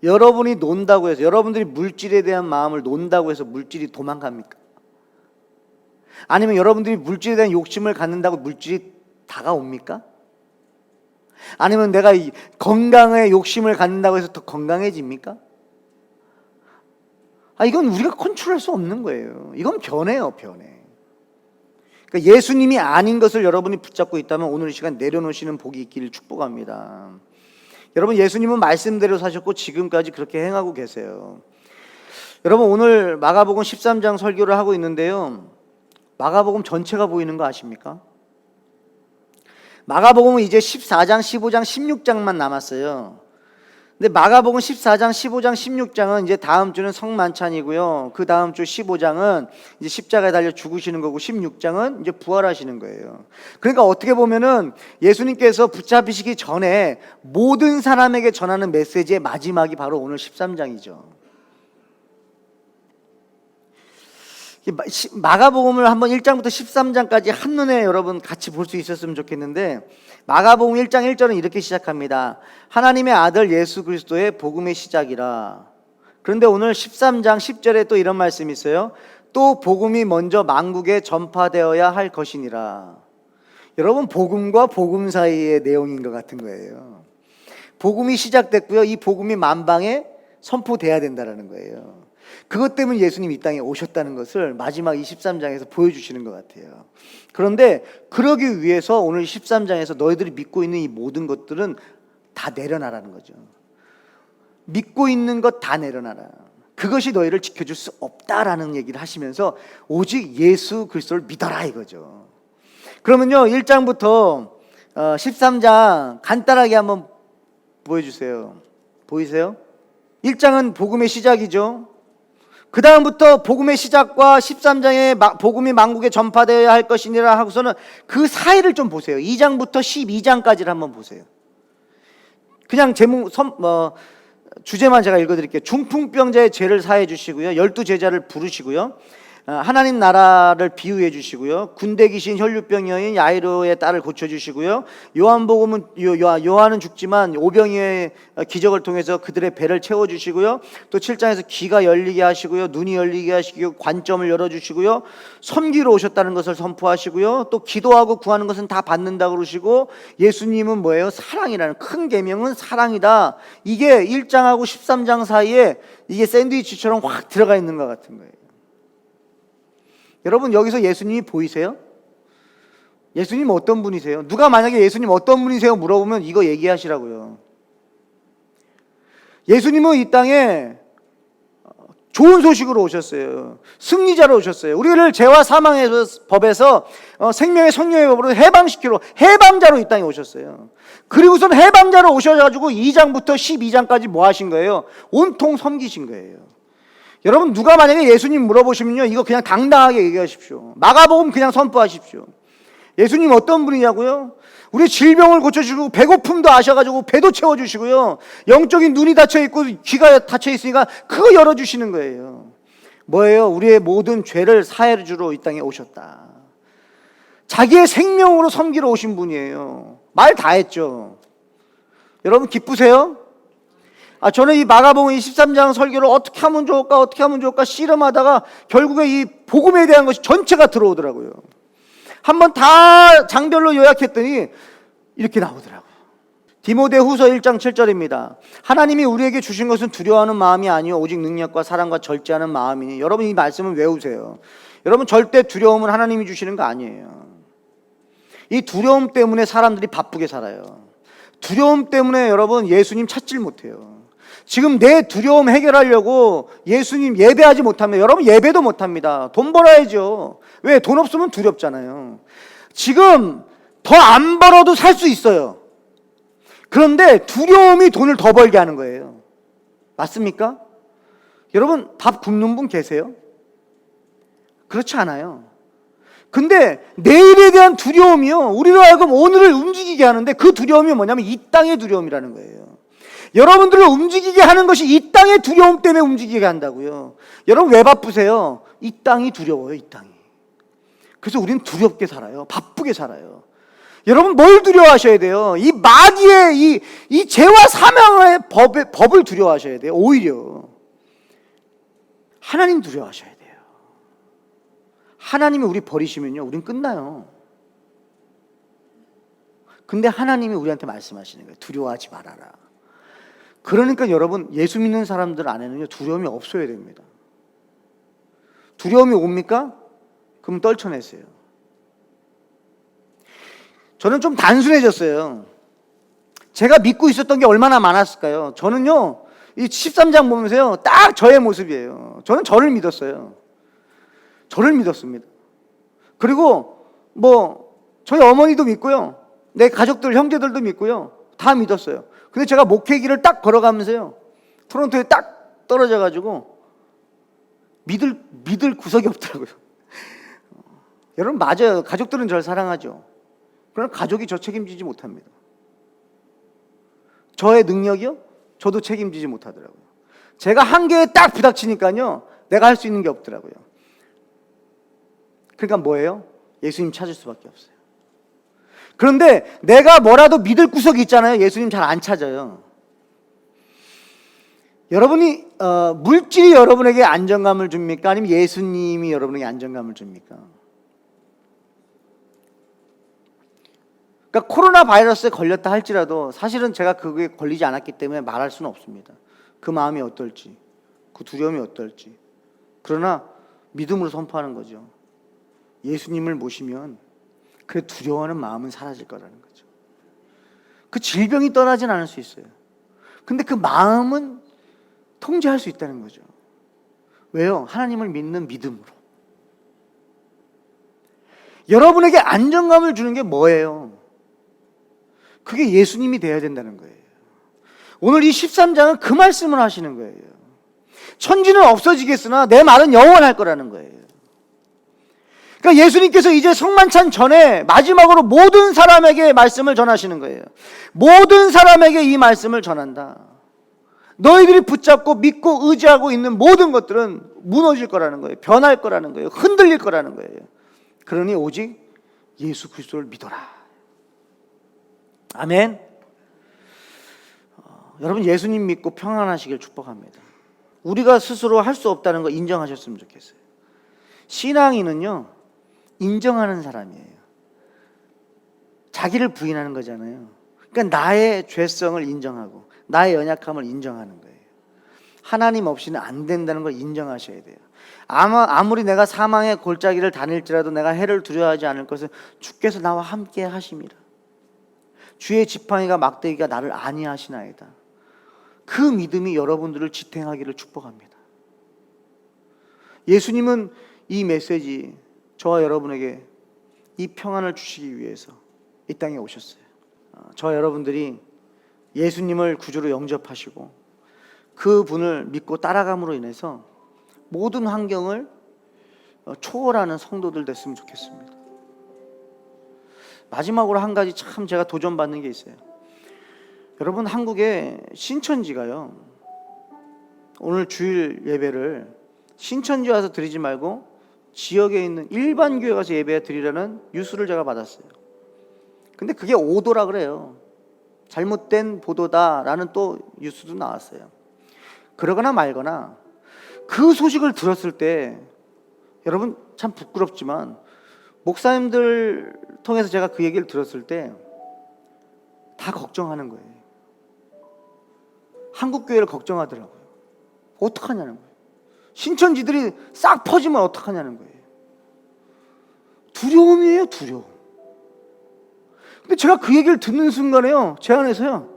여러분이 논다고 해서 여러분들이 물질에 대한 마음을 논다고 해서 물질이 도망갑니까? 아니면 여러분들이 물질에 대한 욕심을 갖는다고 물질이 다가옵니까? 아니면 내가 이 건강에 욕심을 갖는다고 해서 더 건강해집니까? 이건 우리가 컨트롤할 수 없는 거예요. 이건 변해요, 변해. 그러니까 예수님이 아닌 것을 여러분이 붙잡고 있다면 오늘 이 시간 내려놓으시는 복이 있기를 축복합니다. 여러분, 예수님은 말씀대로 사셨고 지금까지 그렇게 행하고 계세요. 여러분, 오늘 마가복음 13장 설교를 하고 있는데요, 마가복음 전체가 보이는 거 아십니까? 마가복음은 이제 14장, 15장, 16장만 남았어요. 근데 마가복음 14장, 15장, 16장은 이제 다음 주는 성만찬이고요. 그 다음 주 15장은 이제 십자가에 달려 죽으시는 거고, 16장은 이제 부활하시는 거예요. 그러니까 어떻게 보면은 예수님께서 붙잡히시기 전에 모든 사람에게 전하는 메시지의 마지막이 바로 오늘 13장이죠. 마가복음을 한번 1장부터 13장까지 한눈에 여러분 같이 볼 수 있었으면 좋겠는데, 마가복음 1장 1절은 이렇게 시작합니다. 하나님의 아들 예수 그리스도의 복음의 시작이라. 그런데 오늘 13장 10절에 또 이런 말씀이 있어요. 또 복음이 먼저 만국에 전파되어야 할 것이니라. 여러분, 복음과 복음 사이의 내용인 것 같은 거예요. 복음이 시작됐고요, 이 복음이 만방에 선포돼야 된다는 거예요. 그것 때문에 예수님이 이 땅에 오셨다는 것을 마지막 23장에서 보여주시는 것 같아요. 그런데 그러기 위해서 오늘 13장에서 너희들이 믿고 있는 이 모든 것들은 다 내려놔라는 거죠. 믿고 있는 것 다 내려놔라. 그것이 너희를 지켜줄 수 없다라는 얘기를 하시면서 오직 예수 그리스도를 믿어라 이거죠. 그러면요, 1장부터 13장 간단하게 한번 보여주세요. 보이세요? 1장은 복음의 시작이죠. 그 다음부터 복음의 시작과 13장에 복음이 만국에 전파되어야 할 것이니라 하고서는 그 사이를 좀 보세요. 2장부터 12장까지를 한번 보세요. 그냥 주제만 제가 읽어드릴게요. 중풍병자의 죄를 사해 주시고요, 12제자를 부르시고요, 하나님 나라를 비유해 주시고요, 군대 귀신 혈류병 여인 야이로의 딸을 고쳐주시고요, 요한복음은 요한은 죽지만 오병이의 기적을 통해서 그들의 배를 채워주시고요, 또 7장에서 귀가 열리게 하시고요, 눈이 열리게 하시고 관점을 열어주시고요, 섬기러 오셨다는 것을 선포하시고요, 또 기도하고 구하는 것은 다 받는다고 그러시고, 예수님은 뭐예요? 사랑이라는, 큰 계명은 사랑이다. 이게 1장하고 13장 사이에 이게 샌드위치처럼 확 들어가 있는 것 같은 거예요. 여러분, 여기서 예수님이 보이세요? 예수님 어떤 분이세요? 누가 만약에 예수님 어떤 분이세요? 물어보면 이거 얘기하시라고요. 예수님은 이 땅에 좋은 소식으로 오셨어요. 승리자로 오셨어요. 우리를 죄와 사망의 법에서 생명의 성령의 법으로 해방시키러, 해방자로 이 땅에 오셨어요. 그리고선 해방자로 오셔가지고 2장부터 12장까지 뭐 하신 거예요? 온통 섬기신 거예요. 여러분, 누가 만약에 예수님 물어보시면요, 이거 그냥 당당하게 얘기하십시오. 마가복음 그냥 선포하십시오. 예수님 어떤 분이냐고요? 우리 질병을 고쳐주시고 배고픔도 아셔가지고 배도 채워주시고요, 영적인 눈이 닫혀있고 귀가 닫혀있으니까 그거 열어주시는 거예요. 뭐예요? 우리의 모든 죄를 사해 주러 이 땅에 오셨다. 자기의 생명으로 섬기러 오신 분이에요. 말 다 했죠. 여러분, 기쁘세요? 저는 이 마가복음 23장 설교를 어떻게 하면 좋을까 씨름하다가 결국에 이 복음에 대한 것이 전체가 들어오더라고요. 한번 다 장별로 요약했더니 이렇게 나오더라고요. 디모데후서 1장 7절입니다. 하나님이 우리에게 주신 것은 두려워하는 마음이 아니요 오직 능력과 사랑과 절제하는 마음이니. 여러분, 이 말씀을 외우세요. 여러분, 절대 두려움은 하나님이 주시는 거 아니에요. 이 두려움 때문에 사람들이 바쁘게 살아요. 두려움 때문에 여러분 예수님 찾질 못해요. 지금 내 두려움 해결하려고 예수님 예배하지 못하면 여러분 예배도 못합니다. 돈 벌어야죠. 왜? 돈 없으면 두렵잖아요. 지금 더 안 벌어도 살 수 있어요. 그런데 두려움이 돈을 더 벌게 하는 거예요. 맞습니까? 여러분, 밥 굶는 분 계세요? 그렇지 않아요. 근데 내일에 대한 두려움이요, 우리로 하여금 오늘을 움직이게 하는데, 그 두려움이 뭐냐면 이 땅의 두려움이라는 거예요. 여러분들을 움직이게 하는 것이 이 땅의 두려움 때문에 움직이게 한다고요. 여러분, 왜 바쁘세요? 이 땅이 두려워요, 이 땅이. 그래서 우리는 두렵게 살아요. 바쁘게 살아요. 여러분, 뭘 두려워하셔야 돼요? 이 마귀의 이 죄와 사망의 법을 두려워하셔야 돼요. 오히려 하나님 두려워하셔야 돼요. 하나님이 우리 버리시면요, 우린 끝나요. 근데 하나님이 우리한테 말씀하시는 거예요. 두려워하지 말아라. 그러니까 여러분, 예수 믿는 사람들 안에는요, 두려움이 없어야 됩니다. 두려움이 옵니까? 그럼 떨쳐내세요. 저는 좀 단순해졌어요. 제가 믿고 있었던 게 얼마나 많았을까요? 저는요, 이 13장 보면서요, 딱 저의 모습이에요. 저는 저를 믿었어요. 저를 믿었습니다. 그리고 저희 어머니도 믿고요, 내 가족들, 형제들도 믿고요, 다 믿었어요. 근데 제가 목회 길을 딱 걸어가면서요, 토론토에 딱 떨어져가지고 믿을 구석이 없더라고요. 여러분, 맞아요. 가족들은 저를 사랑하죠. 그러나 가족이 저 책임지지 못합니다. 저의 능력이요? 저도 책임지지 못하더라고요. 제가 한계에 딱 부닥치니까요, 내가 할 수 있는 게 없더라고요. 그러니까 뭐예요? 예수님 찾을 수밖에 없어요. 그런데 내가 뭐라도 믿을 구석이 있잖아요. 예수님 잘 안 찾아요. 여러분이 물질이 여러분에게 안정감을 줍니까? 아니면 예수님이 여러분에게 안정감을 줍니까? 그러니까 코로나 바이러스에 걸렸다 할지라도 사실은 제가 그게 걸리지 않았기 때문에 말할 수는 없습니다. 그 마음이 어떨지, 그 두려움이 어떨지. 그러나 믿음으로 선포하는 거죠. 예수님을 모시면 그 두려워하는 마음은 사라질 거라는 거죠. 그 질병이 떠나진 않을 수 있어요. 근데 그 마음은 통제할 수 있다는 거죠. 왜요? 하나님을 믿는 믿음으로. 여러분에게 안정감을 주는 게 뭐예요? 그게 예수님이 되어야 된다는 거예요. 오늘 이 13장은 그 말씀을 하시는 거예요. 천지는 없어지겠으나 내 말은 영원할 거라는 거예요. 그러니까 예수님께서 이제 성만찬 전에 마지막으로 모든 사람에게 말씀을 전하시는 거예요. 모든 사람에게 이 말씀을 전한다. 너희들이 붙잡고 믿고 의지하고 있는 모든 것들은 무너질 거라는 거예요. 변할 거라는 거예요. 흔들릴 거라는 거예요. 그러니 오직 예수 그리스도를 믿어라. 아멘. 여러분, 예수님 믿고 평안하시길 축복합니다. 우리가 스스로 할 수 없다는 거 인정하셨으면 좋겠어요. 신앙인은요, 인정하는 사람이에요. 자기를 부인하는 거잖아요. 그러니까 나의 죄성을 인정하고 나의 연약함을 인정하는 거예요. 하나님 없이는 안 된다는 걸 인정하셔야 돼요. 아무리 내가 사망의 골짜기를 다닐지라도 내가 해를 두려워하지 않을 것은 주께서 나와 함께 하심이라. 주의 지팡이가 막대기가 나를 안위하시나이다. 그 믿음이 여러분들을 지탱하기를 축복합니다. 예수님은 이 메시지, 저와 여러분에게 이 평안을 주시기 위해서 이 땅에 오셨어요. 저와 여러분들이 예수님을 구주로 영접하시고 그 분을 믿고 따라감으로 인해서 모든 환경을 초월하는 성도들 됐으면 좋겠습니다. 마지막으로 한 가지 참 제가 도전받는 게 있어요. 여러분, 한국에 신천지가요, 오늘 주일 예배를 신천지 와서 드리지 말고 지역에 있는 일반 교회 가서 예배 드리라는 뉴스를 제가 받았어요. 근데 그게 오도라 그래요. 잘못된 보도다라는 또 뉴스도 나왔어요. 그러거나 말거나 그 소식을 들었을 때 여러분 참 부끄럽지만 목사님들 통해서 제가 그 얘기를 들었을 때 다 걱정하는 거예요. 한국교회를 걱정하더라고요. 어떡하냐는 거예요. 신천지들이 싹 퍼지면 어떡하냐는 거예요. 두려움이에요, 두려움. 근데 제가 그 얘기를 듣는 순간에요, 제 안에서요,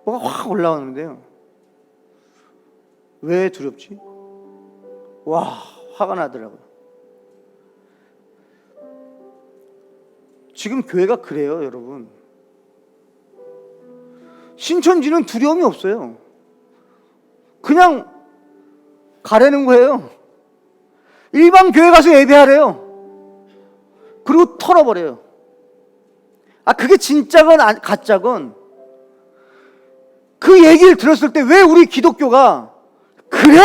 뭐가 확 올라오는데요. 왜 두렵지? 와, 화가 나더라고요. 지금 교회가 그래요, 여러분. 신천지는 두려움이 없어요. 그냥 가라는 거예요. 일반 교회 가서 예배하래요. 그리고 털어버려요. 그게 진짜건 가짜건 그 얘기를 들었을 때 왜 우리 기독교가 그래?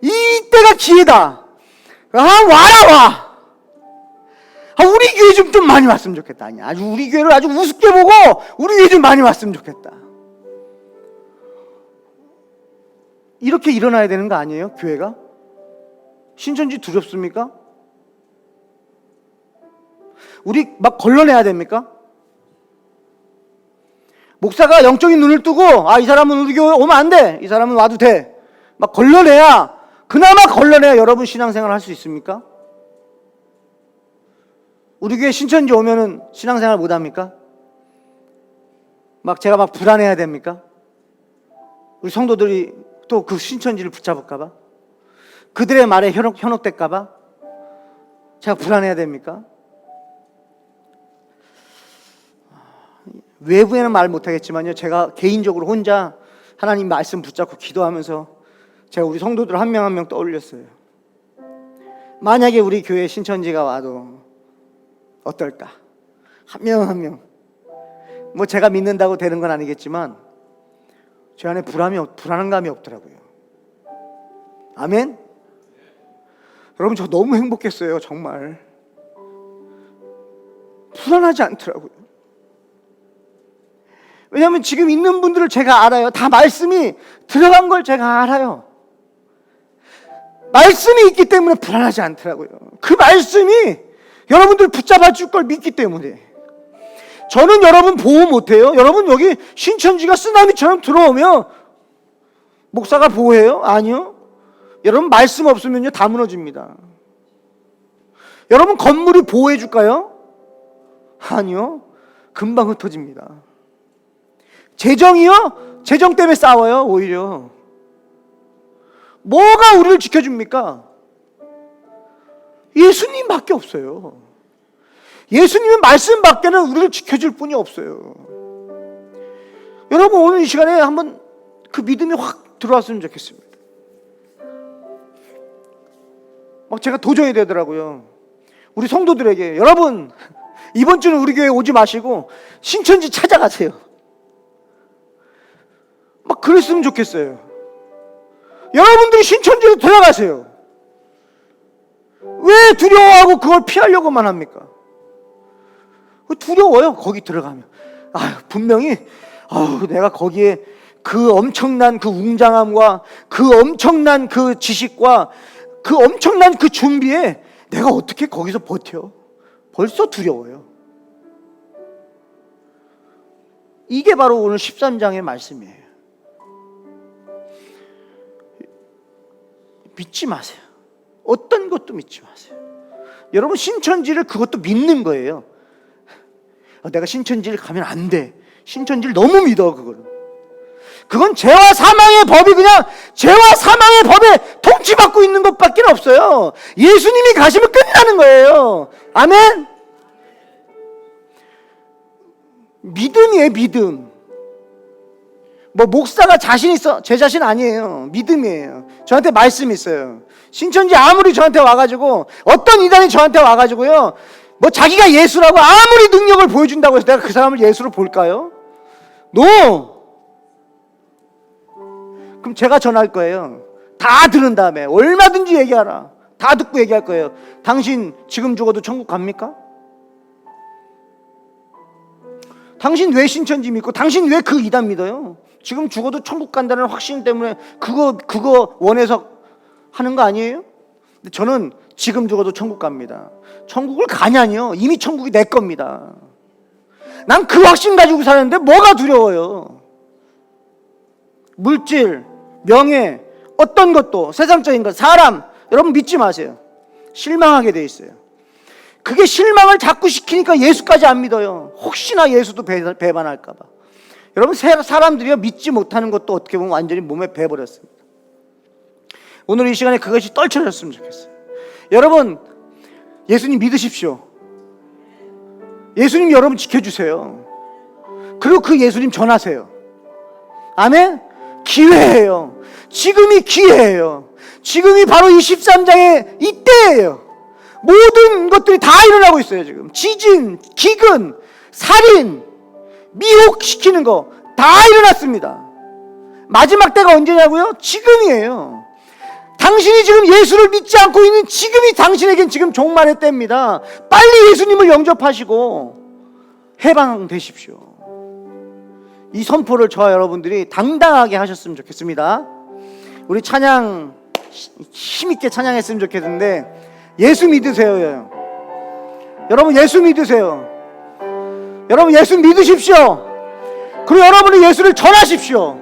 이때가 기회다. 와라. 우리 교회 좀 많이 왔으면 좋겠다. 아니, 아주 우리 교회를 아주 우습게 보고 우리 교회 좀 많이 왔으면 좋겠다. 이렇게 일어나야 되는 거 아니에요? 교회가? 신천지 두렵습니까? 우리 막 걸러내야 됩니까? 목사가 영적인 눈을 뜨고 이 사람은 우리 교회 오면 안 돼. 이 사람은 와도 돼. 막 그나마 걸러내야 여러분 신앙생활 할 수 있습니까? 우리 교회 신천지 오면은 신앙생활 못합니까? 제가 불안해야 됩니까? 우리 성도들이 또 그 신천지를 붙잡을까봐? 그들의 말에 현혹될까봐? 제가 불안해야 됩니까? 외부에는 말 못하겠지만요, 제가 개인적으로 혼자 하나님 말씀 붙잡고 기도하면서 제가 우리 성도들 한 명 한 명 떠올렸어요. 만약에 우리 교회 신천지가 와도 어떨까? 한 명 한 명. 제가 믿는다고 되는 건 아니겠지만 제 안에 불안감이 없더라고요. 아멘? 여러분, 저 너무 행복했어요. 정말 불안하지 않더라고요. 왜냐하면 지금 있는 분들을 제가 알아요. 다 말씀이 들어간 걸 제가 알아요. 말씀이 있기 때문에 불안하지 않더라고요. 그 말씀이 여러분들 붙잡아 줄 걸 믿기 때문에. 저는 여러분 보호 못해요. 여러분 여기 신천지가 쓰나미처럼 들어오면 목사가 보호해요? 아니요. 여러분 말씀 없으면요 다 무너집니다. 여러분 건물이 보호해 줄까요? 아니요. 금방 흩어집니다. 재정이요? 재정 때문에 싸워요. 오히려 뭐가 우리를 지켜줍니까? 예수님밖에 없어요. 예수님의 말씀밖에는 우리를 지켜줄 분이 없어요. 여러분 오늘 이 시간에 한번 그 믿음이 확 들어왔으면 좋겠습니다. 제가 도전이 되더라고요. 우리 성도들에게, 여러분 이번 주는 우리 교회 오지 마시고 신천지 찾아가세요. 그랬으면 좋겠어요. 여러분들이 신천지로 들어가세요. 왜 두려워하고 그걸 피하려고만 합니까? 두려워요. 거기 들어가면 분명히 내가 거기에 그 엄청난 그 웅장함과 그 엄청난 그 지식과 그 엄청난 그 준비에 내가 어떻게 거기서 버텨? 벌써 두려워요. 이게 바로 오늘 13장의 말씀이에요. 믿지 마세요. 어떤 것도 믿지 마세요. 여러분 신천지를 그것도 믿는 거예요. 내가 신천지를 가면 안 돼. 신천지를 너무 믿어. 그건 죄와 사망의 법이 그냥 죄와 사망의 법에 통치받고 있는 것밖에 없어요. 예수님이 가시면 끝나는 거예요. 아멘? 믿음이에요. 믿음. 목사가 자신 있어. 제 자신 아니에요. 믿음이에요. 저한테 말씀이 있어요. 신천지 아무리 저한테 와가지고 어떤 이단이 저한테 와가지고요 자기가 예수라고 아무리 능력을 보여준다고 해서 내가 그 사람을 예수로 볼까요? No! 그럼 제가 전할 거예요. 다 들은 다음에 얼마든지 얘기하라. 다 듣고 얘기할 거예요. 당신 지금 죽어도 천국 갑니까? 당신 왜 신천지 믿고 당신 왜 그 이단 믿어요? 지금 죽어도 천국 간다는 확신 때문에 그거 원해서 하는 거 아니에요? 근데 저는 지금 죽어도 천국 갑니다. 천국을 가냐니요? 이미 천국이 내 겁니다. 난 그 확신 가지고 사는데 뭐가 두려워요? 물질, 명예, 어떤 것도 세상적인 것, 사람, 여러분 믿지 마세요. 실망하게 돼 있어요. 그게 실망을 자꾸 시키니까 예수까지 안 믿어요. 혹시나 예수도 배반할까 봐. 여러분 사람들이요 믿지 못하는 것도 어떻게 보면 완전히 몸에 배버렸습니다. 오늘 이 시간에 그것이 떨쳐졌으면 좋겠어요. 여러분 예수님 믿으십시오. 예수님 여러분 지켜주세요. 그리고 그 예수님 전하세요. 아멘? 기회예요. 지금이 기회예요. 지금이 바로 이 13장의 이때예요. 모든 것들이 다 일어나고 있어요. 지금 지진, 기근, 살인, 미혹시키는 거 다 일어났습니다. 마지막 때가 언제냐고요? 지금이에요. 당신이 지금 예수를 믿지 않고 있는 지금이 당신에겐 지금 종말의 때입니다. 빨리 예수님을 영접하시고 해방되십시오. 이 선포를 저와 여러분들이 당당하게 하셨으면 좋겠습니다. 우리 찬양 힘있게 찬양했으면 좋겠는데 예수 믿으세요. 여러분 예수 믿으세요. 여러분 예수 믿으십시오. 그리고 여러분이 예수를 전하십시오.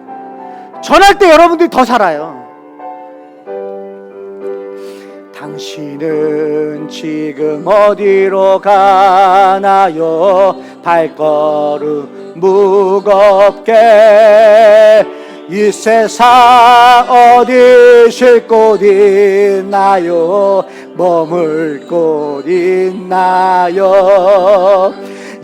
전할 때 여러분들이 더 살아요. 당신은 지금 어디로 가나요? 발걸음 무겁게 이 세상 어디 쉴 곳 있나요? 머물 곳 있나요?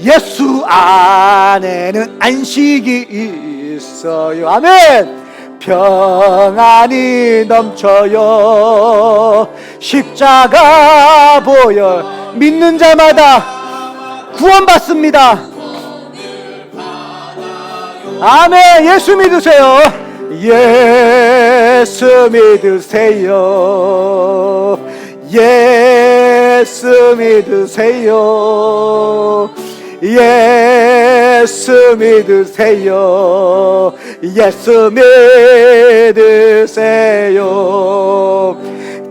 예수 안에는 안식이 있어요. 아멘. 평안이 넘쳐요. 십자가 보혈 믿는 자마다 구원받습니다. 아멘. 예수 믿으세요. 예수 믿으세요. 예수 믿으세요. 예수 믿으세요. 예수 믿으세요.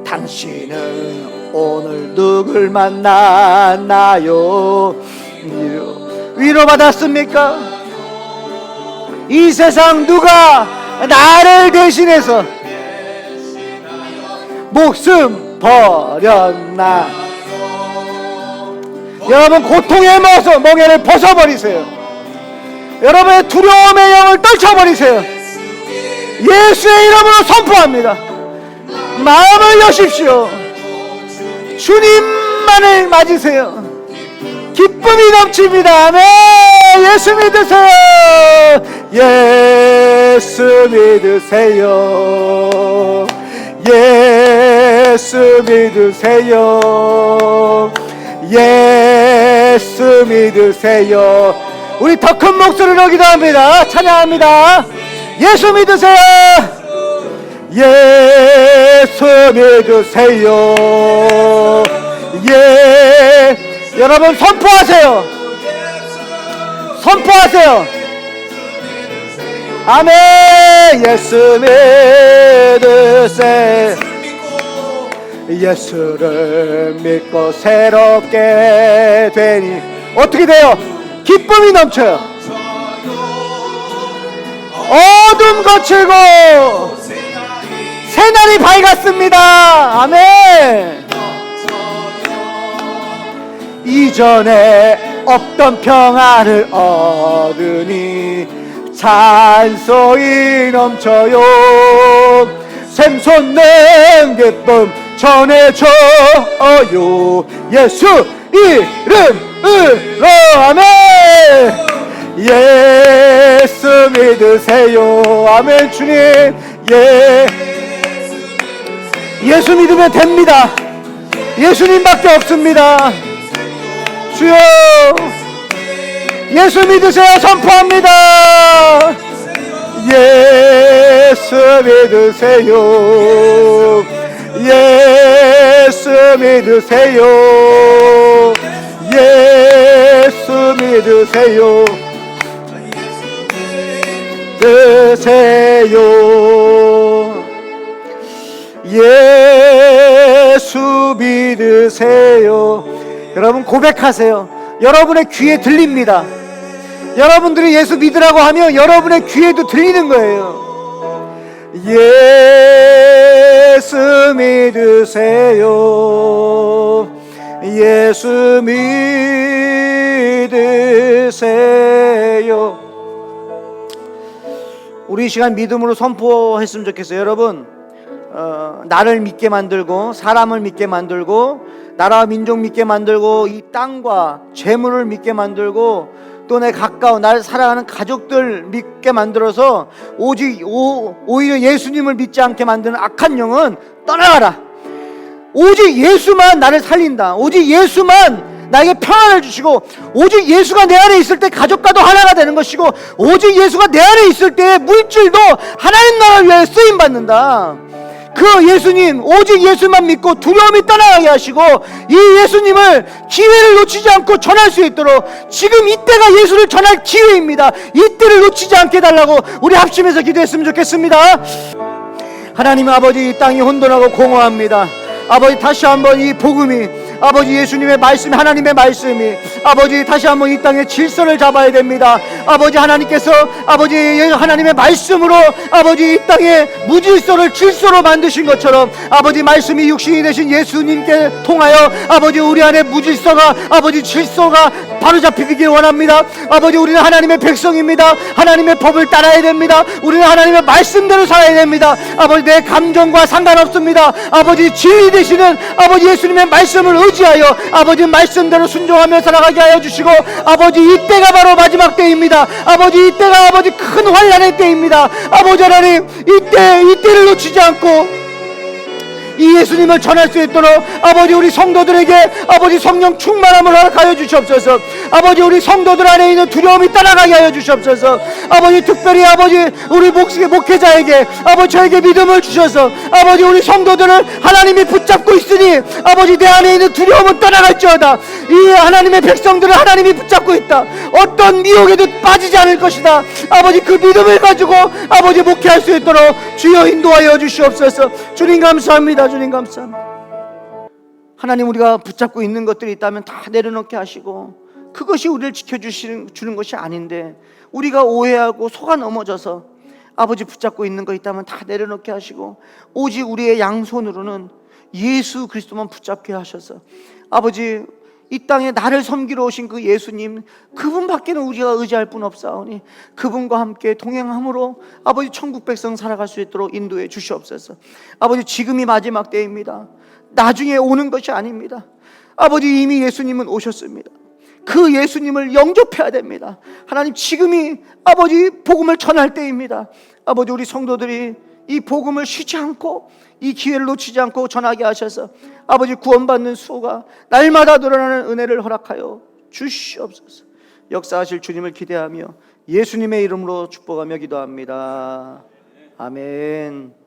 당신은 오늘 누굴 만났나요? 위로받았습니까? 이 세상 누가 나를 대신해서 목숨 버렸나? 여러분, 고통의 멍에를 벗어버리세요. 여러분의 두려움의 영을 떨쳐버리세요. 예수의 이름으로 선포합니다. 마음을 여십시오. 주님만을 맞으세요. 기쁨이 넘칩니다. 아멘. 예수 믿으세요. 예수 믿으세요. 예수 믿으세요. 예수 믿으세요. 우리 더 큰 목소리로 기도합니다. 찬양합니다. 예수 믿으세요. 예수 믿으세요. 여러분 선포하세요. 선포하세요. 아멘. 예수 믿으세요. 예수를 믿고 새롭게 되니 어떻게 돼요? 기쁨이 넘쳐요. 어둠 거칠고 새날이 밝았습니다. 아멘. 이전에 없던 평안을 얻으니 찬송이 넘쳐요. 샘솟는 기쁨 전해줘요. 예수 이름으로. 아멘. 예수 믿으세요. 아멘. 주님, 예수 믿으면 됩니다. 예수님밖에 없습니다. 주여, 예수 믿으세요. 선포합니다. 예수 믿으세요. 예수 믿으세요. 예수 믿으세요. 드세요. 예수 믿으세요. 여러분 고백하세요. 여러분의 귀에 들립니다. 여러분들이 예수 믿으라고 하면 여러분의 귀에도 들리는 거예요. 예수 믿으세요. 예수 믿으세요. 우리 이 시간 믿음으로 선포했으면 좋겠어요. 여러분, 나를 믿게 만들고 사람을 믿게 만들고 나라와 민족 믿게 만들고 이 땅과 재물을 믿게 만들고 또 내 가까운 나를 사랑하는 가족들 믿게 만들어서 오히려 예수님을 믿지 않게 만드는 악한 영은 떠나가라. 오직 예수만 나를 살린다. 오직 예수만 나에게 평안을 주시고 오직 예수가 내 안에 있을 때 가족과도 하나가 되는 것이고 오직 예수가 내 안에 있을 때 물질도 하나님 나라를 위해 쓰임받는다. 그 예수님, 오직 예수만 믿고 두려움이 떠나가게 하시고 이 예수님을 기회를 놓치지 않고 전할 수 있도록 지금 이때가 예수를 전할 기회입니다. 이때를 놓치지 않게 해달라고 우리 합심해서 기도했으면 좋겠습니다. 하나님 아버지, 이 땅이 혼돈하고 공허합니다. 아버지, 다시 한번 이 복음이 아버지 예수님의 말씀, 하나님의 말씀이 아버지 다시 한번 이 땅의 질서를 잡아야 됩니다. 아버지 하나님께서 아버지 하나님의 말씀으로 아버지 이 땅의 무질서를 질서로 만드신 것처럼 아버지 말씀이 육신이 되신 예수님께 통하여 아버지 우리 안에 무질서가 아버지 질서가 바로잡히길 원합니다. 아버지 우리는 하나님의 백성입니다. 하나님의 법을 따라야 됩니다. 우리는 하나님의 말씀대로 살아야 됩니다. 아버지 내 감정과 상관없습니다. 아버지 진리 되시는 아버지 예수님의 말씀을 의지하여 아버지 말씀대로 순종하며 살아가게 하여 주시고 아버지 이때가 바로 마지막 때입니다. 아버지 이때가 아버지 큰 환난의 때입니다. 아버지 하나님 이때를 놓치지 않고 이 예수님을 전할 수 있도록 아버지 우리 성도들에게 아버지 성령 충만함을 허락하여 주시옵소서. 아버지 우리 성도들 안에 있는 두려움이 따라가게 하여 주시옵소서. 아버지 특별히 아버지 우리 목회자에게 아버지 저에게 믿음을 주셔서 아버지 우리 성도들을 하나님이 붙잡고 있으니 아버지 내 안에 있는 두려움은 떠나갈지어다. 이 하나님의 백성들을 하나님이 붙잡고 있다. 어떤 미혹에도 빠지지 않을 것이다. 아버지 그 믿음을 가지고 아버지 목회할 수 있도록 주여 인도하여 주시옵소서. 주님 감사합니다. 주님 감사합니다. 하나님 우리가 붙잡고 있는 것들이 있다면 다 내려놓게 하시고 그것이 우리를 지켜주는 것이 아닌데 우리가 오해하고 속아 넘어져서 아버지 붙잡고 있는 거 있다면 다 내려놓게 하시고 오직 우리의 양손으로는 예수 그리스도만 붙잡게 하셔서 아버지 이 땅에 나를 섬기러 오신 그 예수님 그분밖에는 우리가 의지할 분 없사오니 그분과 함께 동행함으로 아버지 천국 백성 살아갈 수 있도록 인도해 주시옵소서. 아버지 지금이 마지막 때입니다. 나중에 오는 것이 아닙니다. 아버지 이미 예수님은 오셨습니다. 그 예수님을 영접해야 됩니다. 하나님 지금이 아버지 복음을 전할 때입니다. 아버지 우리 성도들이 이 복음을 쉬지 않고 이 기회를 놓치지 않고 전하게 하셔서 아버지 구원받는 수가 날마다 늘어나는 은혜를 허락하여 주시옵소서. 역사하실 주님을 기대하며 예수님의 이름으로 축복하며 기도합니다. 아멘.